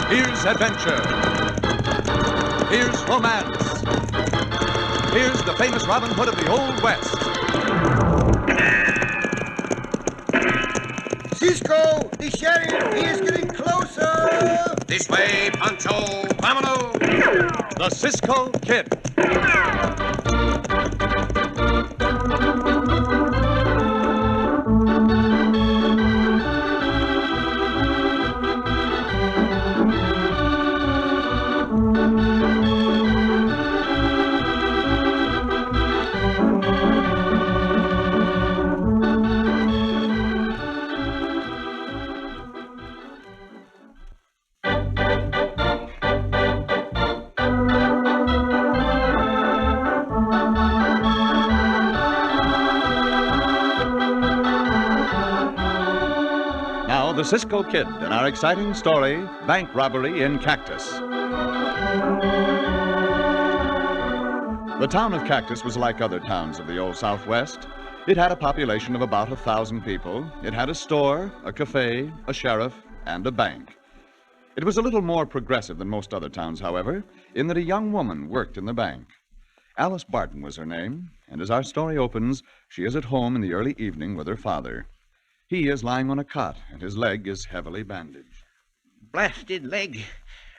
Here's adventure. Here's romance. Here's the famous Robin Hood of the Old West. Cisco, the sheriff, he is getting closer. This way, Pancho. Vámonos. The Cisco Kid. The Cisco Kid and our exciting story, Bank Robbery in Cactus. The town of Cactus was like other towns of the old Southwest. It had a population of about 1,000 people. It had a store, a cafe, a sheriff, and a bank. It was a little more progressive than most other towns, however, in that a young woman worked in the bank. Alice Barton was her name, and as our story opens, she is at home in the early evening with her father. He is lying on a cot, and his leg is heavily bandaged. Blasted leg.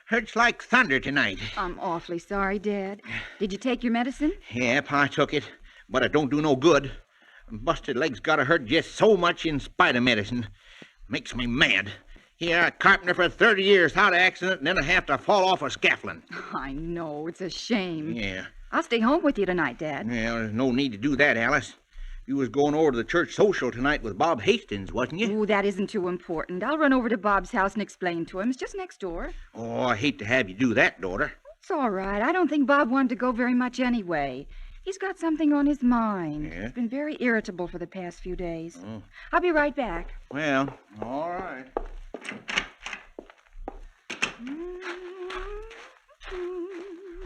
Hurts like thunder tonight. I'm awfully sorry, Dad. Did you take your medicine? Yeah, Pa took it, but it don't do no good. Busted leg's gotta hurt just so much in spite of medicine. Makes me mad. Here, a carpenter for 30 years, had an accident, and then I have to fall off a scaffolding. I know, it's a shame. Yeah. I'll stay home with you tonight, Dad. Yeah, there's no need to do that, Alice. You was going over to the church social tonight with Bob Hastings, wasn't you? Oh, that isn't too important. I'll run over to Bob's house and explain to him. It's just next door. Oh, I hate to have you do that, daughter. It's all right. I don't think Bob wanted to go very much anyway. He's got something on his mind. Yeah? He's been very irritable for the past few days. Oh. I'll be right back. Well, all right.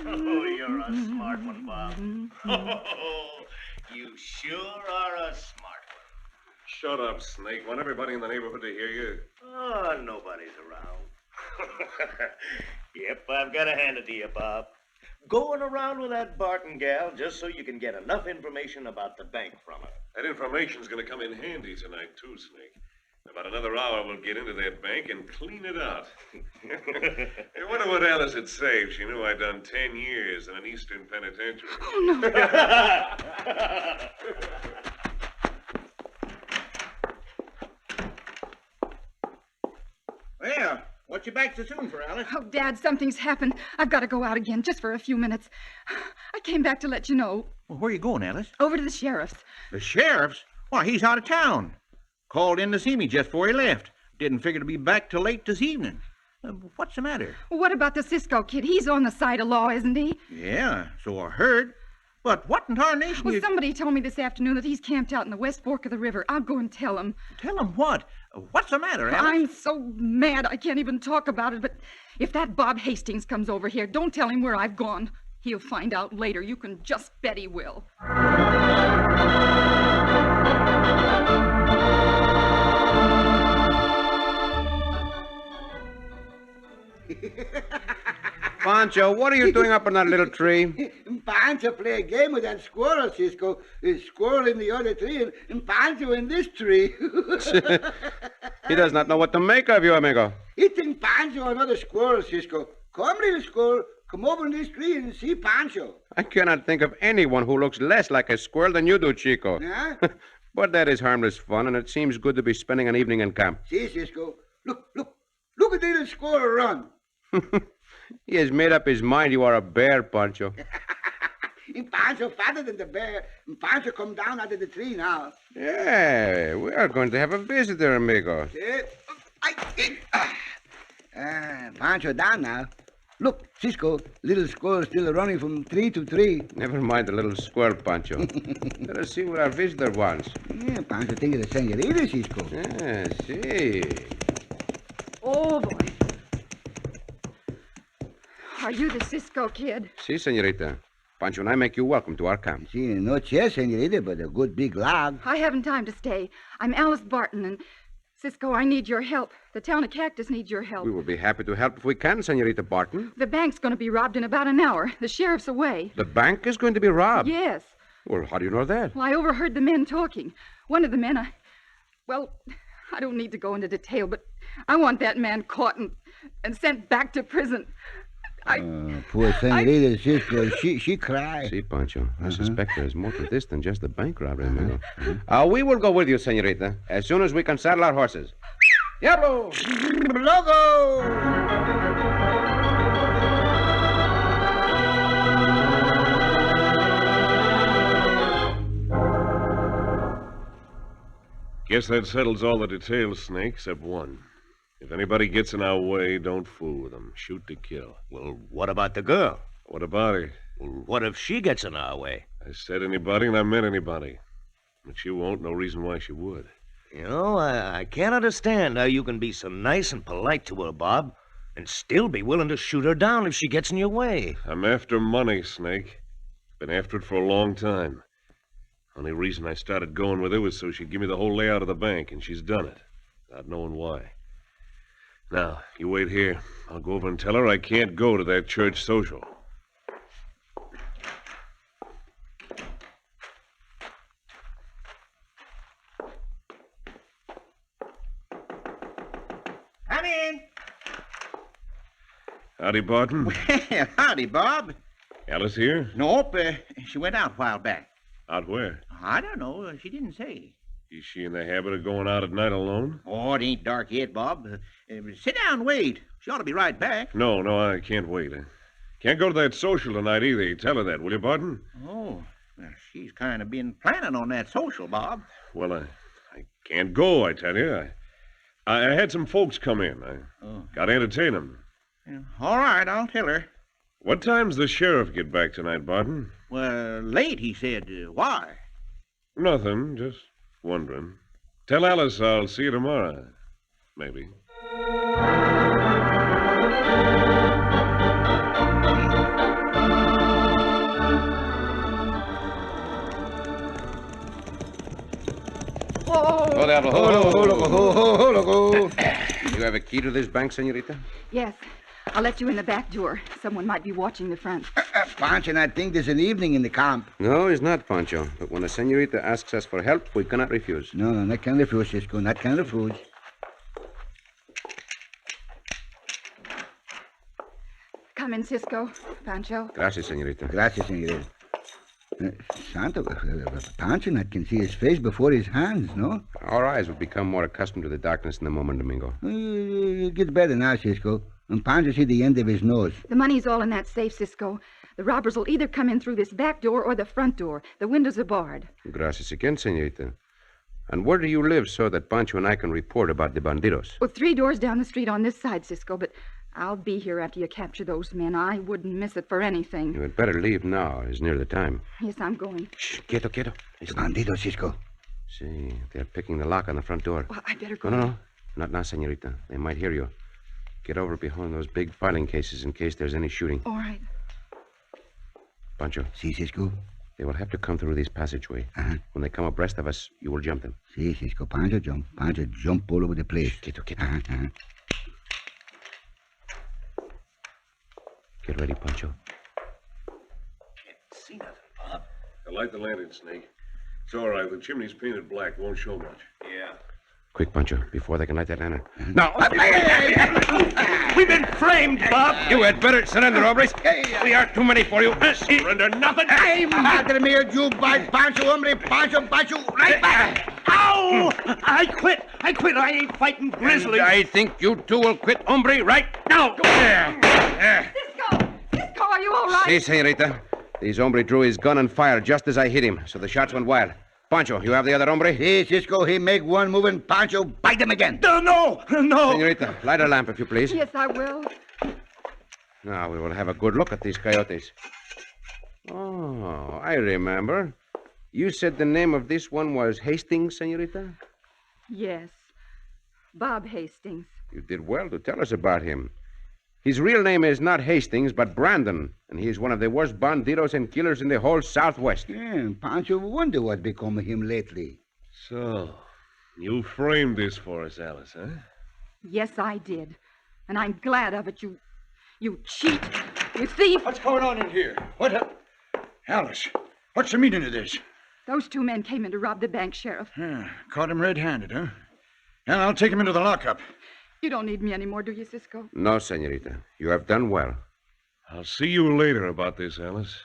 Oh, you're a smart one, Bob. Oh, you sure are a smart one. Shut up, Snake. Want everybody in the neighborhood to hear you. Oh, nobody's around. Yep, I've got to hand it to you, Bob. Going around with that Barton gal just so you can get enough information about the bank from her. That information's going to come in handy tonight, too, Snake. In about another hour, we'll get into that bank and clean it out. I wonder what Alice would say if she knew I'd done 10 years in an Eastern penitentiary. Oh, no. Well, what you back so soon for, Alice? Oh, Dad, something's happened. I've got to go out again just for a few minutes. I came back to let you know. Well, where are you going, Alice? Over to the sheriff's. The sheriff's? Why, he's out of town. Called in to see me just before he left. Didn't figure to be back till late this evening. What's the matter? What about the Cisco Kid? He's on the side of law, isn't he? Yeah, so I heard. But what in tarnation Well, somebody told me this afternoon that he's camped out in the West Fork of the river. I'll go and tell him. Tell him what? What's the matter, Alice? I'm so mad I can't even talk about it, but if that Bob Hastings comes over here, don't tell him where I've gone. He'll find out later. You can just bet he will. Pancho, what are you doing up in that little tree? Pancho play a game with that squirrel, Cisco. The squirrel in the other tree and Pancho in this tree. He does not know what to make of you, amigo. He think Pancho another squirrel, Cisco. Come, little squirrel. Come over in this tree and see Pancho. I cannot think of anyone who looks less like a squirrel than you do, Chico. Huh? But that is harmless fun, and it seems good to be spending an evening in camp. See, Cisco. Look at the little squirrel run. He has made up his mind you are a bear, Pancho. And Pancho fatter than the bear. And Pancho come down out of the tree now. Yeah, we are going to have a visitor, amigo. Pancho down now. Look, Cisco, little squirrel still running from tree to tree. Never mind the little squirrel, Pancho. Let us see what our visitor wants. Yeah, Pancho think of the senorita, Cisco. Yeah, see. Oh, boy. Are you the Cisco Kid? Si, senorita. Pancho and I make you welcome to our camp. See, no chair, senorita, but a good big log. I haven't time to stay. I'm Alice Barton, and Cisco, I need your help. The town of Cactus needs your help. We will be happy to help if we can, Senorita Barton. The bank's going to be robbed in about an hour. The sheriff's away. The bank is going to be robbed? Yes. Well, how do you know that? Well, I overheard the men talking. One of the men, I don't need to go into detail, but I want that man caught and sent back to prison. Poor Senorita Cisco, she cried. See, Pancho, I suspect there's more to this than just the bank robbery, amigo. We will go with you, Senorita, as soon as we can saddle our horses. Diablo! Logo! Guess that settles all the details, Snake, except one. If anybody gets in our way, don't fool with them. Shoot to kill. Well, what about the girl? What about her? Well, what if she gets in our way? I said anybody, and I meant anybody. But she won't. No reason why she would. You know, I can't understand how you can be so nice and polite to her, Bob, and still be willing to shoot her down if she gets in your way. I'm after money, Snake. Been after it for a long time. Only reason I started going with her was so she'd give me the whole layout of the bank, and she's done it, not knowing why. Now, you wait here. I'll go over and tell her I can't go to that church social. Come in. Howdy, Barton. Well, howdy, Bob. Alice here? Nope, she went out a while back. Out where? I don't know. She didn't say. Is she in the habit of going out at night alone? Oh, it ain't dark yet, Bob. Sit down and wait. She ought to be right back. No, I can't wait. I can't go to that social tonight either. You tell her that, will you, Barton? Oh, well, she's kind of been planning on that social, Bob. Well, I can't go, I tell you. I had some folks come in. I got to entertain them. Yeah, all right, I'll tell her. What time's the sheriff get back tonight, Barton? Well, late, he said. Why? Nothing, just wondering. Tell Alice I'll see you tomorrow. Maybe. Oh, Diablo. Ho. You have a key to this bank, Senorita? Yes. I'll let you in the back door. Someone might be watching the front. Pancho, I think there's an evening in the camp. No, it's not, Pancho. But when a senorita asks us for help, we cannot refuse. No, not can refuse, Cisco. Not can refuse. Come in, Cisco. Pancho. Gracias, senorita. Gracias, senorita. Santo, Pancho not can see his face before his hands, no? Our eyes will become more accustomed to the darkness in a moment, Domingo. It gets better now, Cisco. And Pancho see the end of his nose. The money's all in that safe, Cisco. The robbers will either come in through this back door or the front door. The windows are barred. Gracias again, senorita. And where do you live so that Pancho and I can report about the bandidos? Well, 3 doors down the street on this side, Cisco, but I'll be here after you capture those men. I wouldn't miss it for anything. You had better leave now. It's near the time. Yes, I'm going. Shh, quieto. The bandido, Cisco. See, they're picking the lock on the front door. Well, I better go. No. Not now, senorita. They might hear you. Get over behind those big filing cases in case there's any shooting. All right. Pancho. See, Cisco? They will have to come through this passageway. Uh-huh. When they come abreast of us, you will jump them. See, Cisco. Pancho jump all over the place. Quieto. Uh-huh. Get ready, Pancho. Can't see nothing, Bob. Light the lantern, Snake. It's all right. The chimney's painted black. Won't show much. Yeah. Quick, Pancho, before they can light that lantern. No. We've been framed, Bob. You had better surrender, Robbery. We are too many for you. Surrender nothing. Hey, madre mia, you bite Pancho, hombre. Pancho, right back. Ow! I quit. I ain't fighting grizzlies. And I think you two will quit, hombre, right now. Cisco, are you all right? Si, senorita. This hombre drew his gun and fired just as I hit him, so the shots went wild. Pancho, you have the other hombre? See, Cisco, he make one move and Pancho bite him again. No. Senorita, light a lamp, if you please. Yes, I will. Now we will have a good look at these coyotes. Oh, I remember. You said the name of this one was Hastings, senorita? Yes. Bob Hastings. You did well to tell us about him. His real name is not Hastings, but Brandon, and he is one of the worst bandidos and killers in the whole Southwest. Yeah, Pancho wonder what become of him lately. So, You framed this for us, Alice, huh? Yes, I did. And I'm glad of it, you cheat. You thief. What's going on in here? Alice, what's the meaning of this? Those two men came in to rob the bank, Sheriff. Caught him red-handed, huh? And I'll take him into the lockup. You don't need me anymore, do you, Cisco? No, senorita. You have done well. I'll see you later about this, Alice.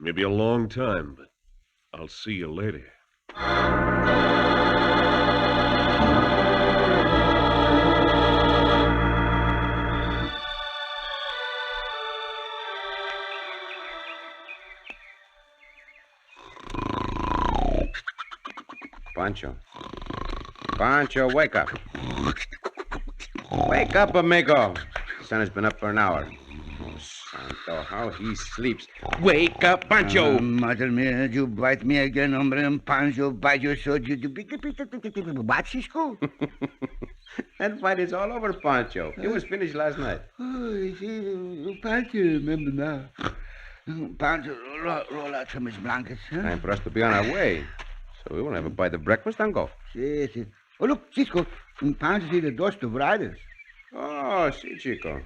Maybe a long time, but I'll see you later. Pancho. Pancho, wake up. Wake up, amigo. The sun has been up for an hour. Oh, Santo, how he sleeps. Wake up, Pancho. Mother mia, you bite me again, hombre, and Pancho bite you so you... What, Cisco? That fight is all over, Pancho. It was finished last night. Oh, you see, Pancho, remember now. Pancho, roll out some of his blankets, huh? Time for us to be on our way. So we won't have a bite of breakfast and go. Si, si. Oh, look, Cisco, Pancho see the dust of riders. Oh, si, Chico.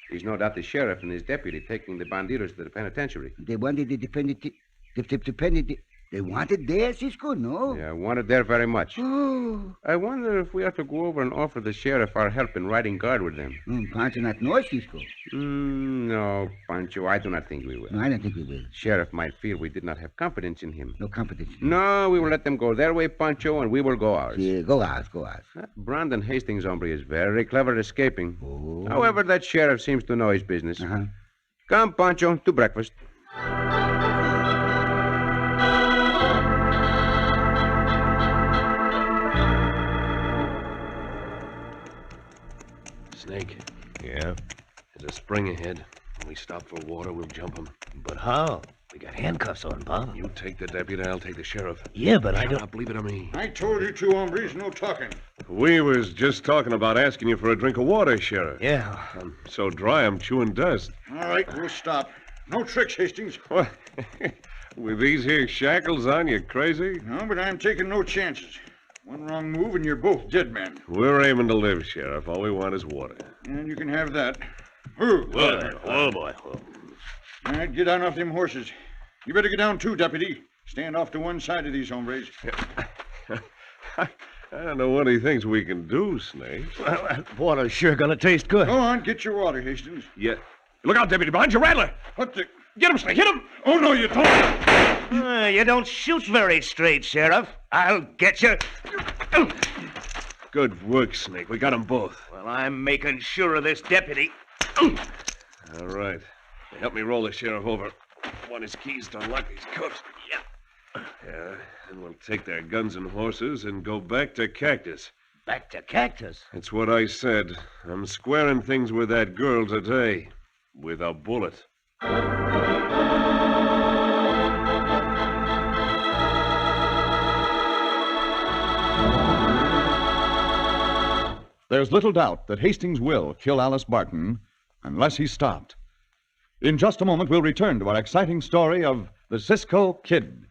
He's no doubt the sheriff and his deputy taking the banditos to the penitentiary. They wanted the penitentiary. They wanted there, Cisco, no? Yeah, I wanted there very much. Oh. I wonder if we ought to go over and offer the sheriff our help in riding guard with them. Pancho not know, Cisco. No, Pancho, I do not think we will. No, I don't think we will. Sheriff might feel we did not have confidence in him. No confidence. No, we will let them go their way, Pancho, and we will go ours. Yeah, go ours. That Brandon Hastings hombre is very clever at escaping. Oh. However, that sheriff seems to know his business. Uh-huh. Come, Pancho, to breakfast. Snake, Yeah? there's a spring ahead. When we stop for water, we'll jump him. But how? We got handcuffs on, Bob. You take the deputy, I'll take the sheriff. Yeah, but I don't... Now, leave it to me. I told you two hombres, no talking. We was just talking about asking you for a drink of water, Sheriff. Yeah. I'm so dry I'm chewing dust. All right, we'll stop. No tricks, Hastings. What? With these here shackles on, you crazy? No, but I'm taking no chances. One wrong move and you're both dead men. We're aiming to live, Sheriff. All we want is water. And you can have that. Whoa, boy. All right, get down off them horses. You better get down too, deputy. Stand off to one side of these hombres. I don't know what he thinks we can do, Snake. Well, water's sure gonna taste good. Go on, get your water, Hastings. Yeah. Look out, deputy, behind you, Rattler! What the... Get him, Snake, hit him! Oh, no, you don't. You don't shoot very straight, Sheriff. I'll get you. Good work, Snake. We got them both. Well, I'm making sure of this deputy. All right. Help me roll the sheriff over. Want his keys to unlock these cuffs. Yeah, and we'll take their guns and horses and go back to Cactus. Back to Cactus? That's what I said. I'm squaring things with that girl today. With a bullet. There's little doubt that Hastings will kill Alice Barton unless he's stopped. In just a moment, we'll return to our exciting story of the Cisco Kid.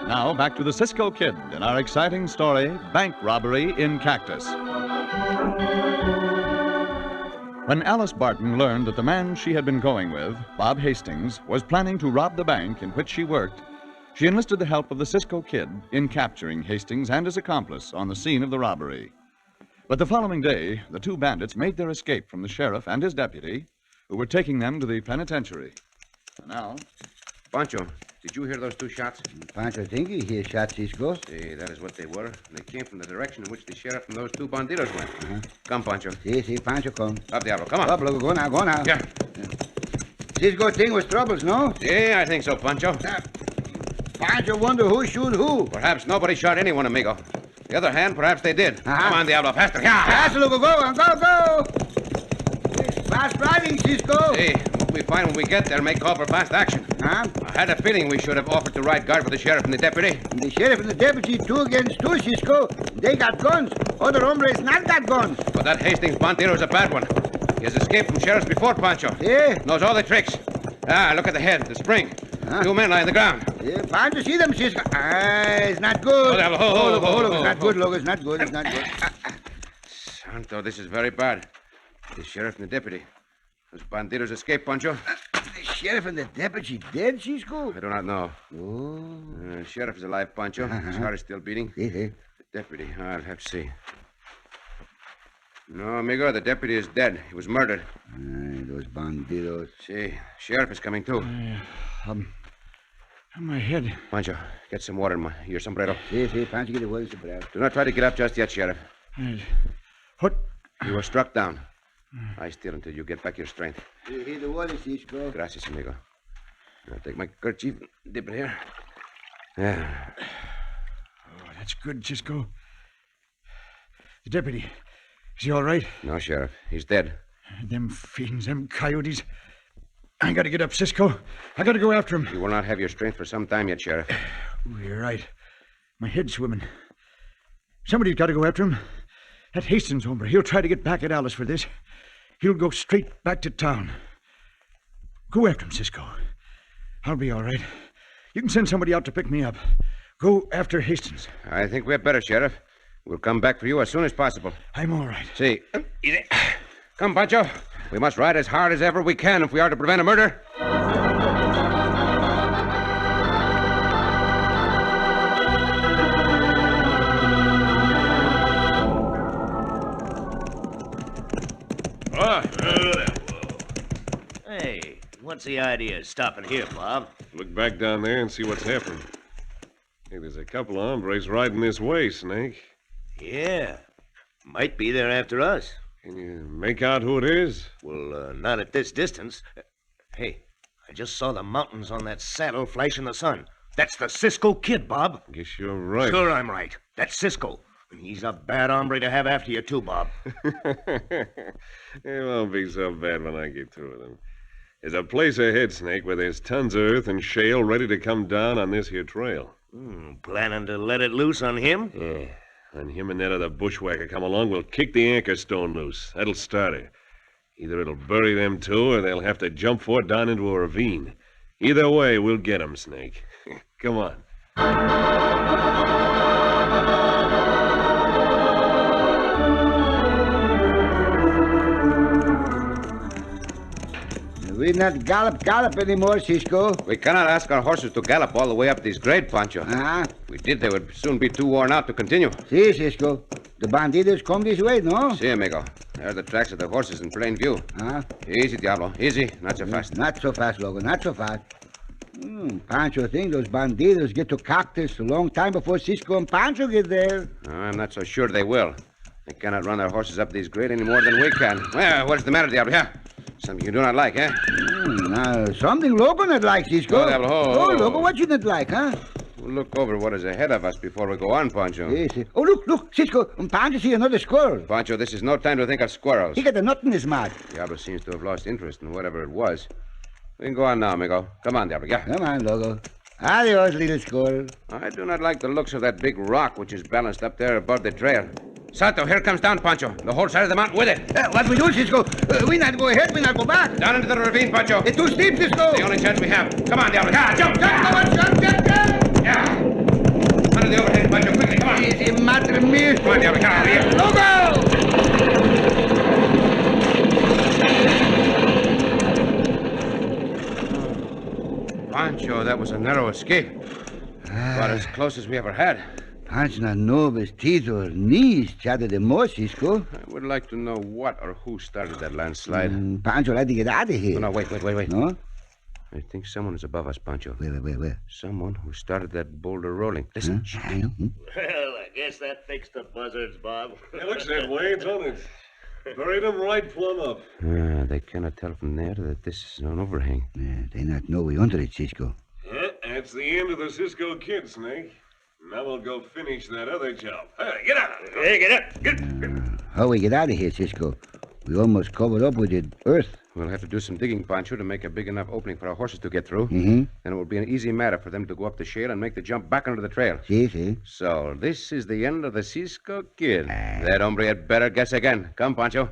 Now, back to the Cisco Kid in our exciting story, Bank Robbery in Cactus. When Alice Barton learned that the man she had been going with, Bob Hastings, was planning to rob the bank in which she worked, she enlisted the help of the Cisco Kid in capturing Hastings and his accomplice on the scene of the robbery. But the following day, the two bandits made their escape from the sheriff and his deputy, who were taking them to the penitentiary. And now... Pancho, did you hear those two shots? Pancho think he hears shots, Cisco. See, that is what they were. They came from the direction in which the sheriff and those two banditos went. Come, Pancho. See, Pancho come. Up, Diablo. Come on. Up, look, go now. Yeah. Cisco thing was troubles, no? Yeah, I think so, Pancho. Pancho wonder who shoot who. Perhaps nobody shot anyone, amigo. The other hand, perhaps they did. Come on, Diablo, faster. Yeah. Faster, look, go. Fast riding, Cisco. See, we find when we get there may call for fast action. Huh? I had a feeling we should have offered to ride guard with the sheriff and the deputy. The sheriff and the deputy, 2 against 2, Cisco. They got guns. Other hombres not got guns. But that Hastings bandito is a bad one. He has escaped from sheriffs before, Pancho. Yeah. Knows all the tricks. Ah, look at the head, the spring. Huh? 2 men lie on the ground. Yeah, Pancho, see them, Cisco. It's not good. Hold, it's not good, Logan. It's not good. It's not good. Santo, this is very bad. The sheriff and the deputy. Those banditos escaped, Pancho. The sheriff and the deputy dead, Cisco? I do not know. Oh. The sheriff is alive, Pancho. His heart is still beating. Yeah. The deputy, I'll have to see. No, amigo, the deputy is dead. He was murdered. Those banditos. See, sheriff is coming too. My head. Pancho, get some water in your sombrero. See, Pancho, get the water, sombrero. Do not try to get up just yet, sheriff. What? You were struck down. Lie still until you get back your strength. Here, the water, Cisco. Gracias, amigo. I'll take my kerchief and dip it here. Yeah. Oh, that's good, Cisco. The deputy, is he all right? No, sheriff. He's dead. Them fiends, them coyotes. I gotta get up, Cisco. I gotta go after him. You will not have your strength for some time yet, sheriff. Oh, you're right. My head's swimming. Somebody's got to go after him. That Hastings hombre, he'll try to get back at Alice for this. He'll go straight back to town. Go after him, Cisco. I'll be all right. You can send somebody out to pick me up. Go after Hastings. I think we had better, sheriff. We'll come back for you as soon as possible. I'm all right. See. Easy. Come, Pancho. We must ride as hard as ever we can if we are to prevent a murder. Hey, what's the idea of stopping here, Bob? Look back down there and see what's happening. Hey, there's a couple of hombres riding this way, Snake. Yeah. Might be there after us. Can you make out who it is? Well, not at this distance. Hey, I just saw the mountains on that saddle flash in the sun. That's the Cisco Kid, Bob. Guess you're right. Sure, I'm right. That's Cisco. And he's a bad hombre to have after you, too, Bob. It won't be so bad when I get through with him. There's a place ahead, Snake, where there's tons of earth and shale ready to come down on this here trail. Planning to let it loose on him? Yeah. When him and that other bushwhacker come along, we'll kick the anchor stone loose. That'll start it. Either it'll bury them two, or they'll have to jump for it down into a ravine. Either way, we'll get 'em, Snake. Come on. We not gallop anymore, Cisco. We cannot ask our horses to gallop all the way up this grade, Pancho. Ah, If we did, they would soon be too worn out to continue. see, Cisco. The banditos come this way, no? See, amigo. There are the tracks of the horses in plain view. Ah, Easy, Diablo. Easy. Not so fast. not so fast, Logan. Not so fast. Pancho thinks those banditos get to Cactus a long time before Cisco and Pancho get there. I'm not so sure they will. They cannot run their horses up this grade any more than we can. Well, what's the matter, Diablo? Yeah? Something you do not like, eh? Now, something Logan not like, Cisco. Oh, Diablo, oh. Logan, what you not like, huh? We'll look over what is ahead of us before we go on, Pancho. Yes. Oh, look, Cisco. Pancho see another squirrel. Pancho, this is no time to think of squirrels. He got a nut in his mouth. Diablo seems to have lost interest in whatever it was. We can go on now, amigo. Come on, Diablo. Yeah. Come on, Logo. Adios, little squirrel. I do not like the looks of that big rock which is balanced up there above the trail. Santo, here comes down, Pancho. The whole side of the mountain with it. What we do, Cisco? We not go ahead, we not go back. Down into the ravine, Pancho. It's too steep, Cisco. The only chance we have. Come on, Diablo. Yeah, jump. Jump. Yeah. Under the overhead, Pancho. Quickly, come on. Easy, madre mia. Come on, Diablo. Come on, here. Logo! Pancho, that was a narrow escape. About as close as we ever had. Pancho not know if his teeth or knees chatted the more, Cisco. I would like to know what or who started that landslide. Pancho like to get out of here. No, wait. No? I think someone is above us, Pancho. Where? Someone who started that boulder rolling. Listen. Well, I guess that fixed the buzzards, Bob. It looks that way, don't it? Buried them right plumb up. They cannot tell from there that this is an overhang. They not know we under it, Cisco. Yeah, that's the end of the Cisco Kid, Snake. Now we'll go finish that other job. Hey, get out! Hey, get up. Get. How we get out of here, Cisco? We almost covered up with the earth. We'll have to do some digging, Pancho, to make a big enough opening for our horses to get through. Mm-hmm. Then it will be an easy matter for them to go up the shale and make the jump back onto the trail. See. So, this is the end of the Cisco Kid. That hombre had better guess again. Come, Pancho.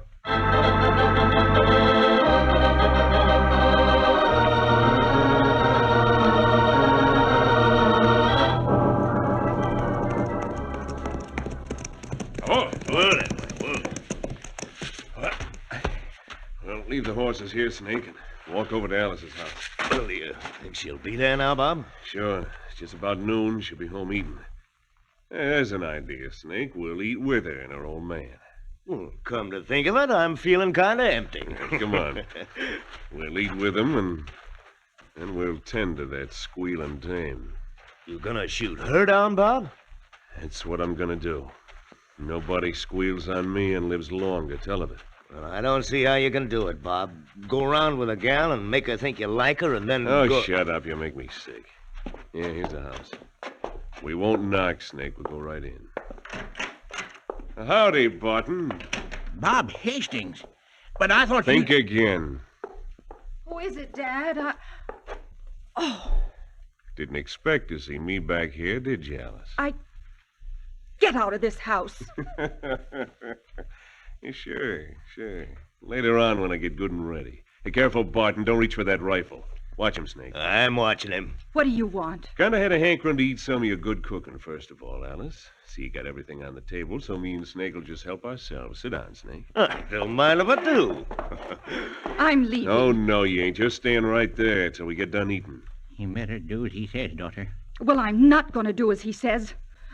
Well, leave the horses here, Snake, and walk over to Alice's house. Well, do you think she'll be there now, Bob? Sure. It's just about noon. She'll be home eating. There's an idea, Snake. We'll eat with her and her old man. Well, come to think of it, I'm feeling kind of empty. Come on. We'll eat with them, and then we'll tend to that squealing dame. You gonna shoot her down, Bob? That's what I'm gonna do. Nobody squeals on me and lives long to tell of it. Well, I don't see how you can do it, Bob. Go around with a gal and make her think you like her, and then Oh, go... shut up. You make me sick. Yeah, here's the house. We won't knock, Snake. We'll go right in. Howdy, Barton. Bob Hastings. But I thought Think you... again. Who is it, Dad? Oh, Didn't expect to see me back here, did you, Alice? get out of this house. Yeah, sure. Later on when I get good and ready. Hey, careful, Barton. Don't reach for that rifle. Watch him, Snake. I'm watching him. What do you want? Kind of had a hankering to eat some of your good cooking, first of all, Alice. See, you got everything on the table, so me and Snake will just help ourselves. Sit down, Snake. Don't mind if I do. I'm leaving. Oh, no, you ain't. Just staying right there till we get done eating. You better do as he says, daughter. Well, I'm not going to do as he says.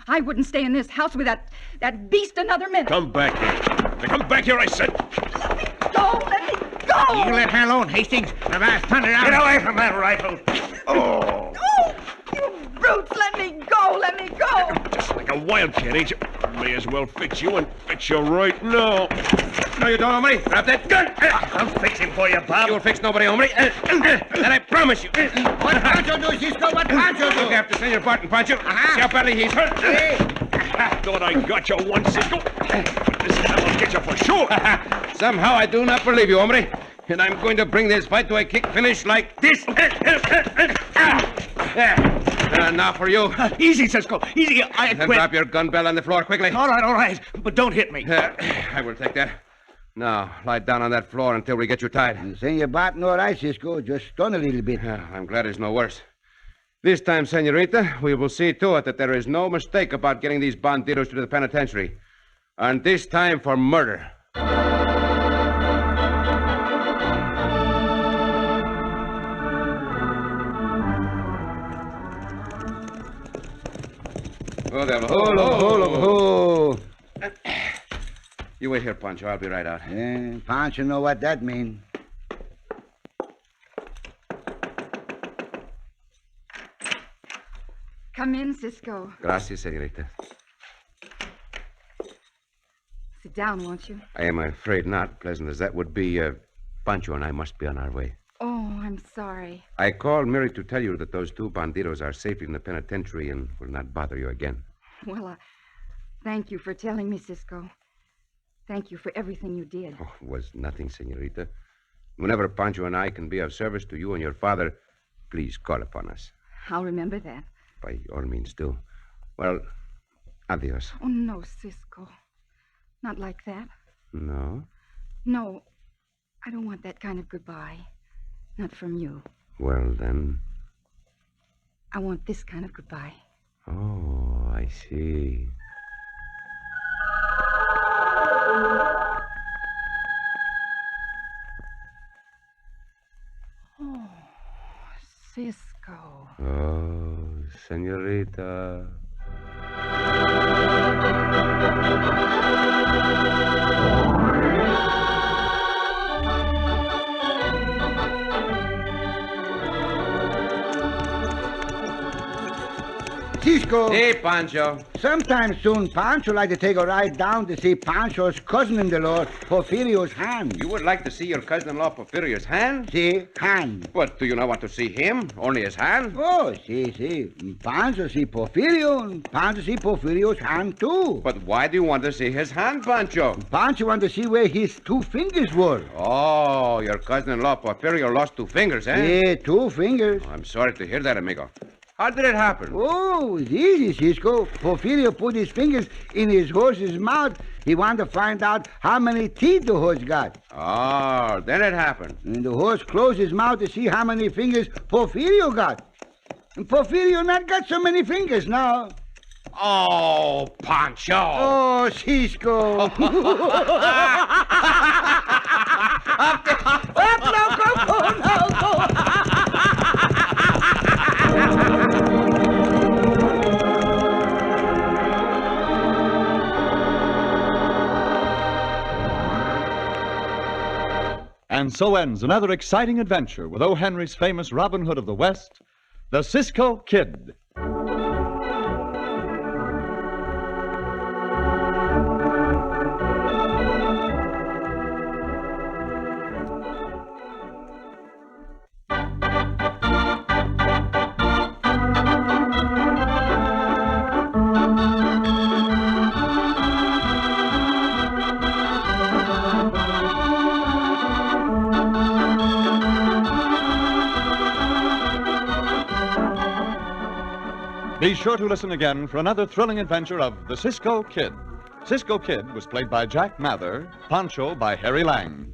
I wouldn't stay in this house with that beast another minute. Come back here. Now, come back here, I said. Let me go! Let me go! You let her alone, Hastings. I've asked thunder out. Get away from that rifle. Oh. Oh, you brutes! Let me go! Let me go! Just like a wildcat, ain't you? May as well fix you and fix you right now. No, you don't, hombre. Drop that gun. I'll fix him for you, Bob. You'll fix nobody, hombre. That I promise you. What Pancho do, Cisco? What Pancho do? Look after Senor Barton, Pancho. See how badly he's hurt. Thought I got you once, Cisco. This time I'll get you for sure. Somehow I do not believe you, hombre. And I'm going to bring this fight to a kick finish like this. Now for you. Easy, Cisco. Easy. I Then quit. drop your gun bell on the floor quickly. All right. But don't hit me. I will take that. Now, lie down on that floor until we get you tied. Senor Barton, all right, Cisco. Just stun a little bit. I'm glad it's no worse. This time, senorita, we will see to it that there is no mistake about getting these banditos to the penitentiary. And this time for murder. Oh, there. Oh. You wait here, Pancho. I'll be right out. Yeah, Pancho know what that mean. Come in, Cisco. Gracias, senorita. Sit down, won't you? I am afraid not, pleasant as that would be. Pancho and I must be on our way. Oh, I'm sorry. I called Mary to tell you that those two banditos are safely in the penitentiary and will not bother you again. Well, thank you for telling me, Cisco. Thank you for everything you did. Oh, it was nothing, senorita. Whenever Pancho and I can be of service to you and your father, please call upon us. I'll remember that. By all means, do. Well, adios. Oh, no, Cisco. Not like that. No? No, I don't want that kind of goodbye. Not from you. Well, then. I want this kind of goodbye. Oh, I see. Oh, Cisco. Oh, senorita. Cisco. Hey, Pancho. Sometime soon, Pancho like to take a ride down to see Pancho's cousin-in-the-law, Porfirio's hand. You would like to see your cousin-in-law Porfirio's hand? See, hand. But do you not want to see him? Only his hand? Oh, see. Pancho see Porfirio, and Pancho see Porfirio's hand, too. But why do you want to see his hand, Pancho? Pancho want to see where his 2 fingers were. Oh, your cousin-in-law Porfirio lost 2 fingers, eh? Yeah, 2 fingers. I'm sorry to hear that, amigo. How did it happen? Oh, it's easy, Cisco. Porfirio put his fingers in his horse's mouth. He wanted to find out how many teeth the horse got. Oh, then it happened. And the horse closed his mouth to see how many fingers Porfirio got. And Porfirio not got so many fingers now. Oh, Pancho. Oh, Cisco. Up now, go. And so ends another exciting adventure with O. Henry's famous Robin Hood of the West, the Cisco Kid. Be sure to listen again for another thrilling adventure of the Cisco Kid. Cisco Kid was played by Jack Mather, Pancho by Harry Lang.